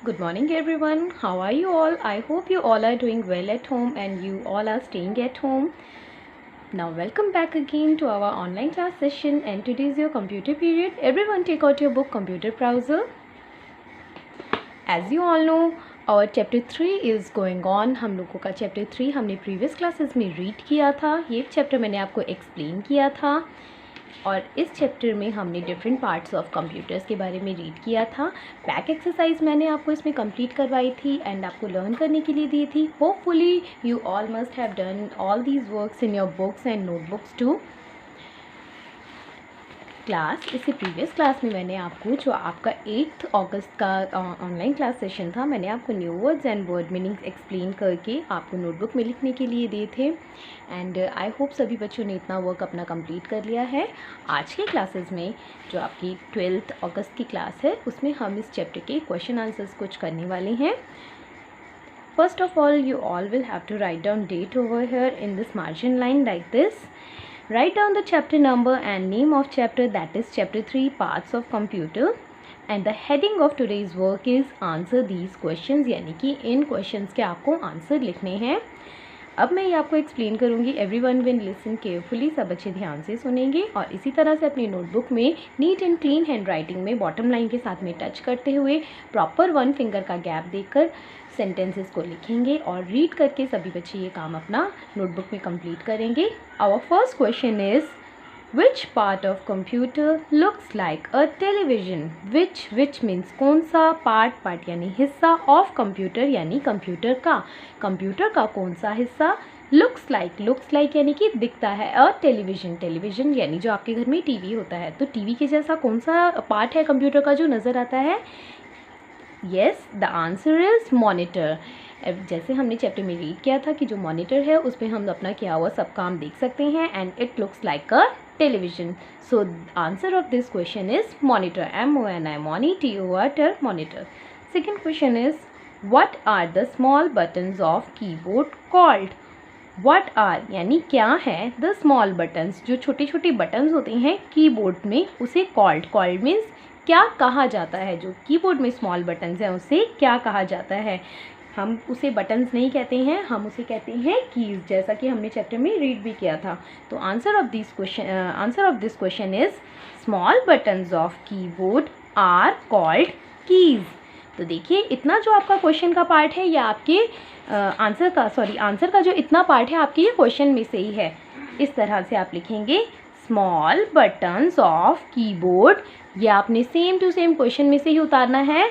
Good morning everyone. How are you all? I hope you all are doing well at home and you all are staying at home. Now welcome back again to our online class session, and today is your computer period. Everyone take out your book, computer browser. As you all know, our chapter 3 is going on. हम लोगों का chapter 3 हमने previous classes में read किया था. ये chapter मैंने आपको explain किया था. और इस चैप्टर में हमने डिफरेंट पार्ट्स ऑफ कंप्यूटर्स के बारे में रीड किया था. बैक एक्सरसाइज मैंने आपको इसमें कंप्लीट करवाई थी एंड आपको लर्न करने के लिए दी थी. Hopefully you all must have done all these works in your books and notebooks too. इससे प्रीवियस क्लास में मैंने आपको जो आपका 8 अगस्त का ऑनलाइन क्लास सेशन था, मैंने आपको new words and word meanings explain करके आपको नोटबुक में लिखने के लिए दिए थे. एंड आई होप सभी बच्चों ने इतना वर्क अपना कंप्लीट कर लिया है. आज के क्लासेस में जो आपकी 12 अगस्त की क्लास है, उसमें हम इस चैप्टर के क्वेश्चन आंसर्स कुछ करने वाले हैं. First of all, you all will have to write down date over here in this margin line like this. Write down the chapter number and name of chapter, that is chapter 3, parts of computer. And the heading of today's work is answer these questions, यानी कि इन questions के आपको answer लिखने हैं. अब मैं ये आपको एक्सप्लेन करूँगी. Everyone will listen carefully. सब बच्चे ध्यान से सुनेंगे और इसी तरह से अपनी नोटबुक में neat and clean hand writing में बॉटम लाइन के साथ में टच करते हुए प्रॉपर 1 फिंगर का गैप देकर सेंटेंसेस को लिखेंगे और रीड करके सभी बच्चे ये काम अपना नोटबुक में कंप्लीट करेंगे. Our first question is, Which part of computer looks like a television? Which means कौन सा part यानी हिस्सा of computer यानी कंप्यूटर का कौन सा हिस्सा looks like यानी कि दिखता है. a television यानी जो आपके घर में टीवी होता है, तो टीवी के जैसा कौन सा पार्ट है कंप्यूटर का जो नज़र आता है? Yes, the answer is monitor. जैसे हमने चैप्टर में रीड किया था कि जो मॉनिटर है उस पर हम अपना किया हुआ सब काम देख सकते हैं and it looks like a television. So answer of this question is monitor. MONI monitor monitor. Second question is, what are the small buttons of keyboard called? What are यानी क्या है, द स्मॉल बटन्स जो छोटे छोटे buttons होते हैं keyboard में, उसे कॉल्ड मीन्स क्या कहा जाता है. जो कीबोर्ड में स्मॉल बटन्स हैं उसे क्या कहा जाता है? हम उसे बटन्स नहीं कहते हैं, हम उसे कहते हैं कीज़, जैसा कि हमने चैप्टर में रीड भी किया था. तो answer of this question is small buttons of keyboard are called keys. तो देखिए, इतना जो आपका क्वेश्चन का पार्ट है, या आपके आंसर का जो इतना पार्ट है आपके ये क्वेश्चन में से ही है. इस तरह से आप लिखेंगे स्मॉल बटन्स ऑफ कीबोर्ड. ये आपने सेम टू सेम क्वेश्चन में से ही उतारना है.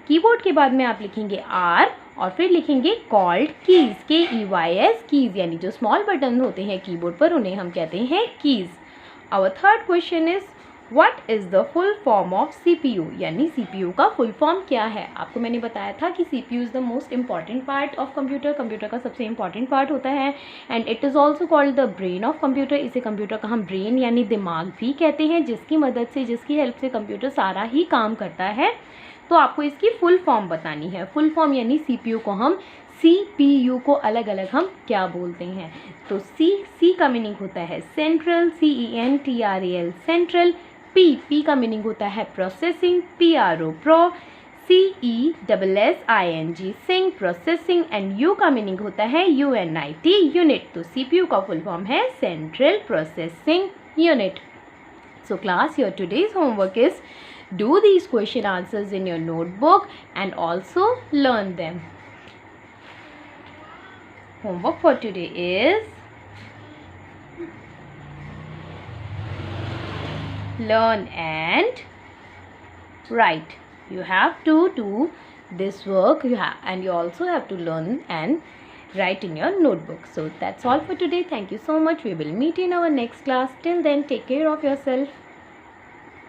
कीबोर्ड के बाद में आप लिखेंगे आर और फिर लिखेंगे कॉल्ड कीज़, KEYS कीज़, यानी जो स्मॉल बटन होते हैं कीबोर्ड पर उन्हें हम कहते हैं keys. Our third question is, what is the full form of CPU, यानी CPU का फुल फॉर्म क्या है? आपको मैंने बताया था कि CPU is the most important part of computer का सबसे इंपॉर्टेंट पार्ट होता है and it is also called the brain of computer. इसे कंप्यूटर का हम ब्रेन यानी दिमाग भी कहते हैं, जिसकी मदद से, जिसकी हेल्प से कंप्यूटर सारा ही काम करता है. तो आपको इसकी फुल फॉर्म बतानी है. फुल फॉर्म यानी CPU को हम CPU को अलग अलग हम क्या बोलते हैं? तो C का मीनिंग होता है सेंट्रल, CENTRAL सेंट्रल. P का मीनिंग होता है processing, PRO pro. CESSING sing, processing. And U का मीनिंग होता है UNIT यूनिट. तो CPU का फुल फॉर्म है central processing unit. So class, your today's homework is do these question answers in your notebook and also learn them. Homework for today is learn and write. You have to do this work, and you also have to learn and write in your notebook. So that's all for today. Thank you so much. We will meet in our next class. Till then, take care of yourself.